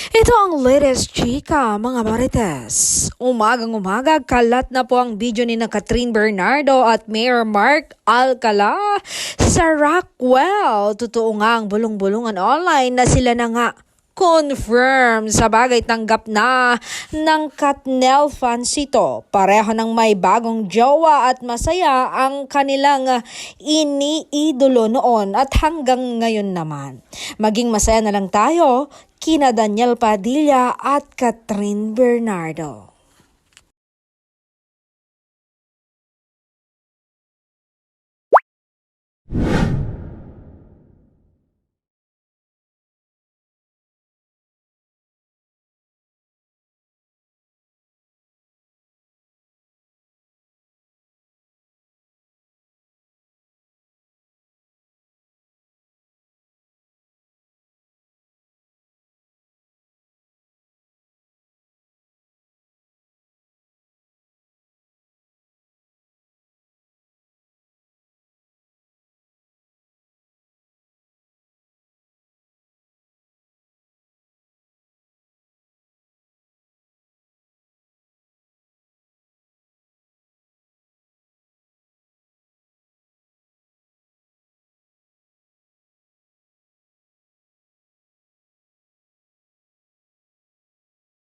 Ito ang latest chika, mga marites. Umagang-umaga, kalat na po ang video ni na Catherine Bernardo at Mayor Mark Alcala sa Rockwell. Totoo nga ang bulong-bulungan online na sila na nga confirm sa bagay tanggap na ng Katnel fans ito. Pareho ng may bagong jowa at masaya ang kanilang iniidolo noon at hanggang ngayon naman. Maging masaya na lang tayo kina Daniel Padilla at Catherine Bernardo.